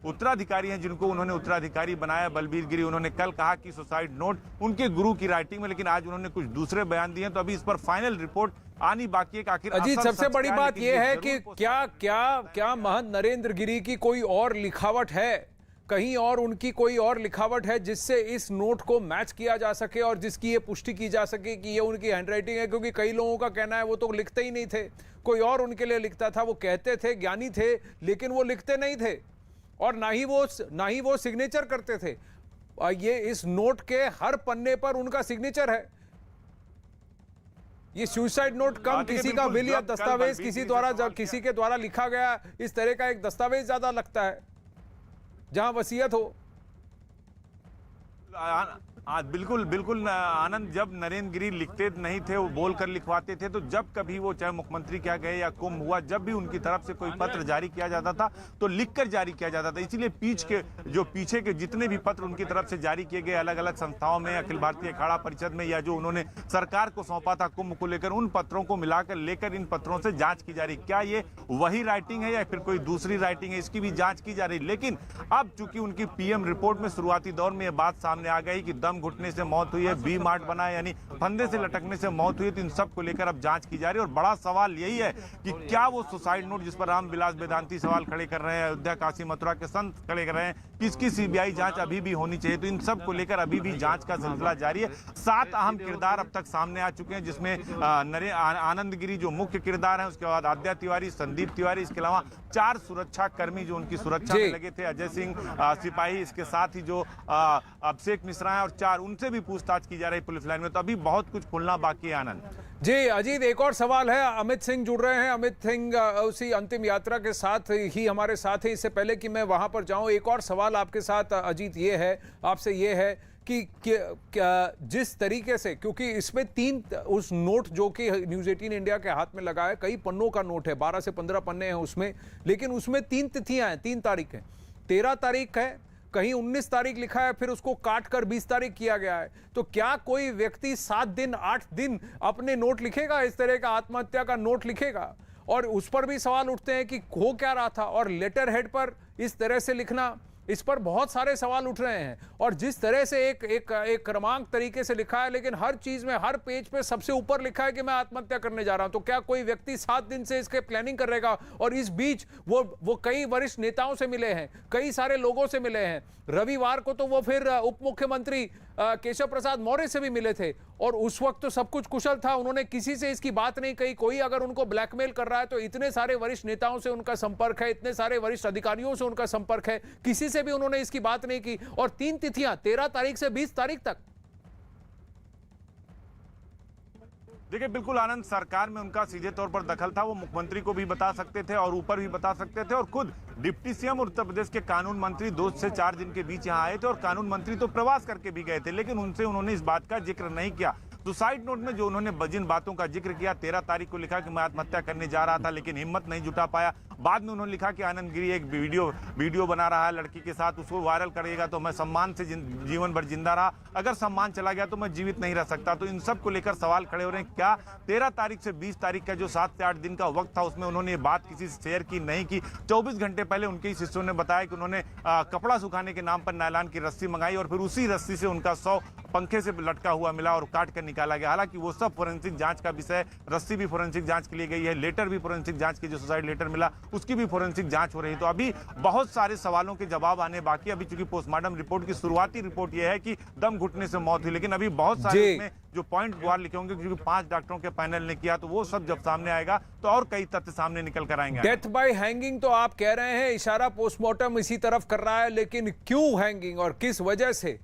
उत्तराधिकारी हैं, जिनको उन्होंने उत्तराधिकारी बनाया, बलबीर गिरी, उन्होंने कल कहा कि सुसाइड नोट उनके गुरु की राइटिंग में, लेकिन आज उन्होंने कुछ दूसरे बयान दिए। तो अभी इस पर फाइनल रिपोर्ट आनी बाकी है कि आखिर अजीत, सबसे बड़ी बात यह है कि क्या महंत नरेंद्र गिरी की कोई और लिखावट है, कहीं और उनकी कोई और लिखावट है जिससे इस नोट को मैच किया जा सके और जिसकी ये पुष्टि की जा सके कि ये उनकी हैंडराइटिंग है? क्योंकि कई लोगों का कहना है वो तो लिखते ही नहीं थे, कोई और उनके लिए लिखता था। वो कहते थे ज्ञानी थे, लेकिन वो लिखते नहीं थे और ना ही वो सिग्नेचर करते थे। ये इस नोट के हर पन्ने पर उनका सिग्नेचर है। ये सुसाइड नोट कम किसी का विल या दस्तावेज किसी के द्वारा लिखा गया इस तरह का एक दस्तावेज ज्यादा लगता है, जहां वसीयत हो। बिल्कुल बिल्कुल आनंद, जब नरेंद्र गिरी लिखते नहीं थे, वो बोल कर लिखवाते थे, तो जब कभी वो चाहे मुख्यमंत्री क्या गए या कुंभ हुआ, जब भी उनकी तरफ से कोई पत्र जारी किया जाता था तो लिखकर जारी किया जाता था। इसीलिए पीछे के जितने भी पत्र उनकी तरफ से जारी किए गए अलग अलग संस्थाओं में, अखिल भारतीय अखाड़ा परिषद में, या जो उन्होंने सरकार को सौंपा था कुंभ को लेकर, उन पत्रों को मिलाकर लेकर इन पत्रों से जांच की जा रही, क्या ये वही राइटिंग है या फिर कोई दूसरी राइटिंग है, इसकी भी जांच की जा रही। लेकिन अब चूंकि उनकी पीएम रिपोर्ट में शुरुआती दौर में यह बात सामने आ गई कि दम घुटने से मौत हुई है, बी मार्ट बना है, यानी फंदे से लटकने से मौत हुई है, तो इन सब को लेकर अब जांच की जा रही है। और बड़ा सवाल यही है कि क्या वो सुसाइड नोट, जिस पर रामविलास वेदांती सवाल खड़े कर रहे हैं, अयोध्या काशी मथुरा के संत खड़े कर रहे हैं, किसकी सीबीआई जांच अभी भी होनी चाहिए, तो इन सब को लेकर अभी भी जांच का सिलसिला जारी है। 7 अहम किरदार अब तक सामने आ चुके हैं, जिसमें आनंद गिरी जो मुख्य किरदार हैं, उसके बाद आद्या तिवारी, संदीप तिवारी, इसके अलावा 4 सुरक्षा कर्मी जो उनकी सुरक्षा में लगे थे, अजय सिंह सिपाही, इसके साथ ही जो अभिषेक मिश्रा है, और 4 उनसे भी पूछताछ की जा रही पुलिस लाइन में। तो अभी बहुत कुछ खुलना बाकी है। आनंद जी अजीत, एक और सवाल है, अमित सिंह जुड़ रहे हैं। अमित सिंह उसी अंतिम यात्रा के साथ ही हमारे साथ हैं। इससे पहले कि मैं वहां पर जाऊं, एक और सवाल आपके साथ अजीत ये है, आपसे ये है कि जिस तरीके से, क्योंकि इसमें 3 उस नोट जो कि न्यूज़ 18 इंडिया के हाथ में लगा है, कई पन्नों का नोट है, 12 से 15 पन्ने हैं उसमें, लेकिन उसमें 3 तिथियां हैं, 3 तारीख है, 13 तारीख है, कहीं 19 तारीख लिखा है, फिर उसको काट कर 20 तारीख किया गया है। तो क्या कोई व्यक्ति 7 दिन 8 दिन अपने नोट लिखेगा, इस तरह का आत्महत्या का नोट लिखेगा? और उस पर भी सवाल उठते हैं कि हो क्या रहा था, और लेटर हेड पर इस तरह से लिखना, इस पर बहुत सारे सवाल उठ रहे हैं। और जिस तरह से एक क्रमांक तरीके से लिखा है, लेकिन हर चीज में, हर पेज पे सबसे ऊपर लिखा है कि मैं आत्महत्या करने जा रहा हूं, तो क्या कोई व्यक्ति 7 दिन से इसके प्लानिंग करेगा? और इस बीच वो कई वरिष्ठ नेताओं से मिले हैं, कई सारे लोगों से मिले हैं। रविवार को तो वो फिर उप मुख्यमंत्री केशव प्रसाद मौर्य से भी मिले थे, और उस वक्त तो सब कुछ कुशल था, उन्होंने किसी से इसकी बात नहीं कही। कोई अगर उनको ब्लैकमेल कर रहा है तो इतने सारे वरिष्ठ नेताओं से उनका संपर्क है, इतने सारे वरिष्ठ अधिकारियों से उनका संपर्क है, किसी से भी उन्होंने इसकी बात नहीं की। और 3 तिथियां, 13 तारीख से 20 तारीख तक। देखिए बिल्कुल आनंद, सरकार में उनका सीधे तौर पर दखल था, वो मुख्यमंत्री को भी बता सकते थे और ऊपर भी बता सकते थे, और खुद डिप्टी सीएम और उत्तर प्रदेश के कानून मंत्री 2 से 4 दिन के बीच यहाँ आए थे, और कानून मंत्री तो प्रवास करके भी गए थे, लेकिन उनसे उन्होंने इस बात का जिक्र नहीं किया। सुसाइड नोट में जो उन्होंने जिन बातों का जिक्र किया, 13 तारीख को लिखा कि मैं आत्महत्या करने जा रहा था, लेकिन हिम्मत नहीं जुटा पाया। बाद में उन्होंने लिखा कि आनंद गिरी एक वीडियो बना रहा है लड़की के साथ, उसको वायरल करेगा तो मैं सम्मान से जीवन भर जिंदा रहा, अगर सम्मान चला गया तो मैं जीवित नहीं रह सकता। तो इन सब को लेकर सवाल खड़े हो रहे हैं, क्या 13 तारीख से 20 तारीख का जो 7 से 8 दिन का वक्त था, उसमें उन्होंने ये बात किसी से शेयर की नहीं की? 24 घंटे पहले उनके ही शिष्यों ने बताया कि उन्होंने कपड़ा सुखाने के नाम पर नायलॉन की रस्सी मंगाई, और फिर उसी रस्सी से उनका 100 पंखे से लटका हुआ मिला और काट कर निकाला गया। हालांकि वो सब फोरेंसिक जांच का विषय, रस्सी भी फोरेंसिक जांच के लिए गई है, लेटर भी फोरेंसिक जांच की, जो सुसाइड लेटर मिला उसकी भी फोरेंसिक जांच हो रही है। तो अभी बहुत सारे सवालों के जवाब आने बाकी। अभी चूंकि पोस्टमार्टम रिपोर्ट की शुरुआती रिपोर्ट यह है कि दम घुटने से मौत हुई, लेकिन अभी बहुत सारे उसमें जो पॉइंट बाहर लिखे होंगे, क्योंकि 5 डॉक्टरों के पैनल ने किया, तो वो सब जब सामने आएगा तो और कई तथ्य सामने निकल कर आएंगे। डेथ बाय हैंगिंग तो आप कह रहे हैं, इशारा पोस्टमार्टम इसी तरफ कर रहा है, लेकिन क्यों हैंगिंग और किस वजह से,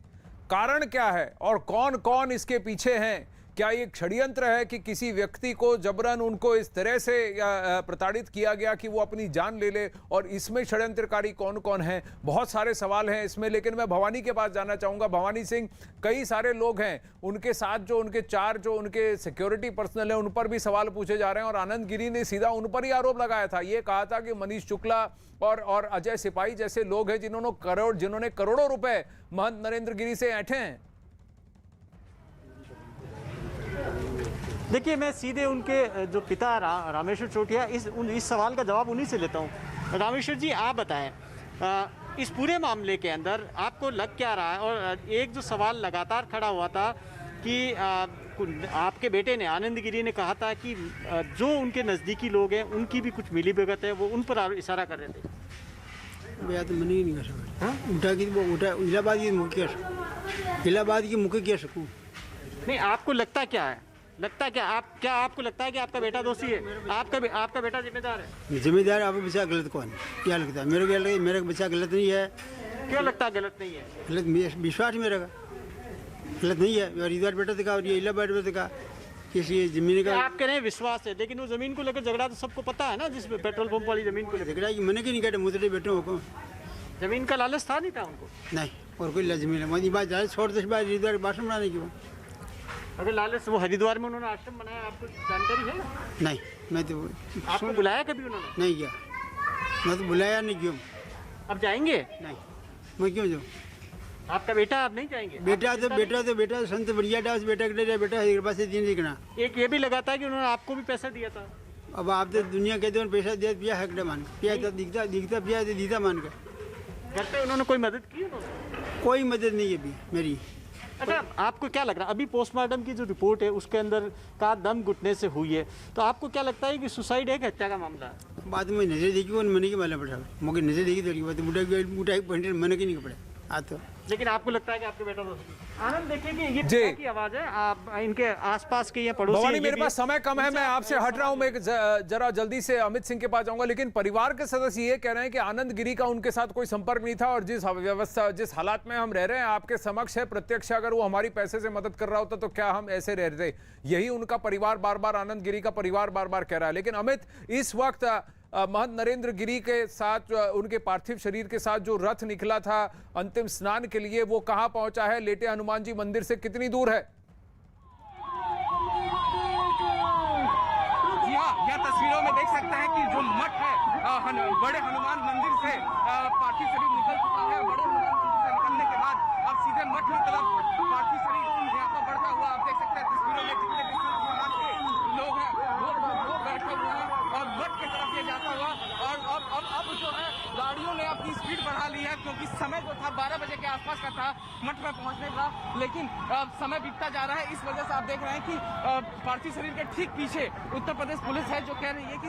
कारण क्या है, और कौन कौन इसके पीछे हैं? क्या ये षड्यंत्र है कि किसी व्यक्ति को जबरन उनको इस तरह से प्रताड़ित किया गया कि वो अपनी जान ले ले, और इसमें षड्यंत्रकारी कौन कौन है? बहुत सारे सवाल हैं इसमें, लेकिन मैं भवानी के पास जाना चाहूँगा। भवानी सिंह, कई सारे लोग हैं, उनके साथ जो उनके 4 जो उनके सिक्योरिटी पर्सनल हैं, उन पर भी सवाल पूछे जा रहे हैं, और आनंद गिरी ने सीधा उन पर ही आरोप लगाया था। ये कहा था कि मनीष शुक्ला और अजय सिपाही जैसे लोग हैं जिन्होंने करोड़ों रुपए महंत नरेंद्र गिरी से ऐंठे हैं। देखिए, मैं सीधे उनके जो पिता रामेश्वर चोटिया, इस सवाल का जवाब उन्हीं से लेता हूँ। रामेश्वर जी, आप बताएं, इस पूरे मामले के अंदर आपको लग क्या रहा है? और एक जो सवाल लगातार खड़ा हुआ था कि आपके बेटे ने, आनंद गिरी ने कहा था कि जो उनके नज़दीकी लोग हैं उनकी भी कुछ मिलीभगत है, वो उन पर इशारा कर रहे थे। इलाहाबाद की मुख्य क्या सकूँ? नहीं, आपको लगता क्या है? आपको लगता है कि आपका बेटा दोषी है? आपका बेटा जिम्मेदार है? जिम्मेदार आपका बच्चा गलत कौन है? क्या लगता है? मेरा बच्चा गलत नहीं है। क्यों लगता है गलत नहीं है? गलत विश्वास मेरा गलत नहीं है। और इधर बेटा दिखा और ये इलाहाबाद बेटा दिखा, किसी जमीन का आप कह रहे हैं विश्वास है, लेकिन वो जमीन को लेकर झगड़ा तो सबको पता है ना, जिस पेट्रोल पंप वाली जमीन को लेकर झगड़ा। मैंने क्यों नहीं कहते, मुझे बैठे हो, जमीन का लालच था नहीं था उनको? नहीं। और कोई लज मिला मैं बात ज़्यादा छोड़ दे बात हरिद्वार भाषण बनाने की अगर लाले से वो हरिद्वार में उन्होंने आश्रम बनाया, आपको जानकारी है? नहीं, मैं तो आपको बुलाया कभी उन्होंने? नहीं गया, मैं तो बुलाया नहीं, क्यों अब जाएंगे? नहीं, मैं क्यों जाऊँ? आपका बेटा, आप नहीं जाएंगे? बेटा संत बढ़िया डांस बेटा के बेटा है पास से दिन दिखना। एक ये भी लगाता है कि उन्होंने आपको भी पैसा दिया था। अब आप तो दुनिया कहते हो पैसा दिया पिया हकड़े मान पिया तो दिखता पिया तो दीदा मान कर। घर पे उन्होंने कोई मदद की उन्होंने? कोई मदद नहीं है भी मेरी। अच्छा, आपको क्या लग रहा है अभी पोस्टमार्टम की जो रिपोर्ट है उसके अंदर का दम घुटने से हुई है, तो आपको क्या लगता है कि सुसाइड है कि हत्या का मामला है? बाद में नजर देखी वो मन के माला बैठा मुझे नजर देखी तो बात मुठा पॉइंट मन के नहीं कपड़े आ तो। लेकिन आपको लगता है कि आपके बेटा आनंद, देखिए कि ये पिता की आवाज है, आप इनके आसपास के ये पड़ोसी। भवानी, मेरे पास समय कम है, मैं आपसे हट रहा हूं, मैं जरा जल्दी से अमित सिंह के पास जाऊंगा। लेकिन परिवार के सदस्य ये कह रहे हैं कि आनंद गिरी का उनके साथ कोई संपर्क नहीं था और जिस व्यवस्था जिस हालात में हम रह रहे हैं आपके समक्ष है प्रत्यक्ष, अगर वो हमारी पैसे से मदद कर रहा होता तो क्या हम ऐसे रह रहे? यही उनका परिवार बार बार, आनंद गिरी का परिवार बार बार कह रहा है। लेकिन अमित, इस वक्त महंत नरेंद्र गिरी के साथ उनके पार्थिव शरीर के साथ जो रथ निकला था अंतिम स्नान के लिए, वो कहां पहुंचा है? लेटे हनुमान जी मंदिर से कितनी दूर है? जी हाँ, यह तस्वीरों में देख सकते हैं कि जो मठ है बड़े हनुमान मंदिर से पार्थिव शरीर निकल चुका है। बड़े हनुमान मंदिर से निकलने के बाद अब सीधे मठ की तरफ पार्थिव शरीर यहाँ पर बढ़ता हुआ आप देख सकते हैं। तस्वीरों में जितने भी समाज के लोग हैं वो बैठे हुए हैं और मठ की तरफ ये जाता हुआ। और अब जो है गाड़ियों ने अपनी स्पीड बढ़ा ली है, क्योंकि समय जो था 12 बजे के आसपास का था मठ में पहुंचने का, लेकिन समय बीतता जा रहा है। इस वजह से आप देख रहे हैं कि पार्थिव शरीर के ठीक पीछे उत्तर प्रदेश पुलिस है जो कह रही है कि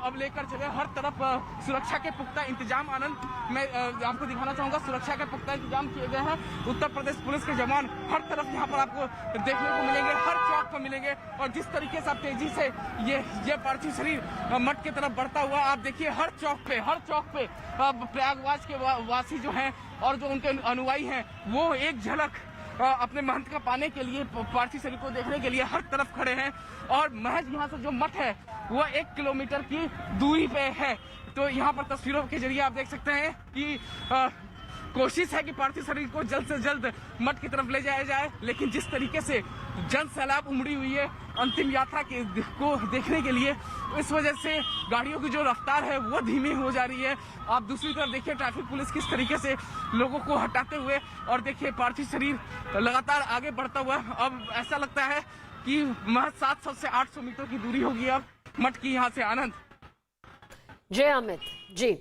अब लेकर चले। हर तरफ सुरक्षा के पुख्ता इंतजाम, आनंद मैं आपको दिखाना चाहूंगा, सुरक्षा के पुख्ता इंतजाम किए गए हैं। उत्तर प्रदेश पुलिस के जवान हर तरफ यहाँ पर आपको देखने को मिलेंगे, हर चौक पर मिलेंगे। और जिस तरीके से आप तेजी से ये पार्थिव शरीर मठ की तरफ बढ़ता हुआ आप देखिए, हर चौक पे प्रयागराज के वासी जो हैं और जो उनके अनुयायी हैं वो एक झलक अपने महंत का पाने के लिए, पार्थिव शरीर को देखने के लिए हर तरफ खड़े हैं। और महज यहाँ से जो मठ है वो 1 किलोमीटर की दूरी पे है। तो यहाँ पर तस्वीरों के जरिए आप देख सकते हैं कि कोशिश है कि पार्थिव शरीर को जल्द से जल्द मठ की तरफ ले जाया जाए, लेकिन जिस तरीके से जन सैलाब उमड़ी हुई है अंतिम यात्रा को देखने के लिए, इस वजह से गाड़ियों की जो रफ्तार है वो धीमी हो जा रही है। आप दूसरी तरफ देखिए ट्रैफिक पुलिस किस तरीके से लोगों को हटाते हुए, और देखिए पार्थिव शरीर लगातार आगे बढ़ता हुआ। अब ऐसा लगता है कि महज 700 से 800 मीटर की दूरी होगी अब मठ की यहाँ से। आनंद। जय अमित जी।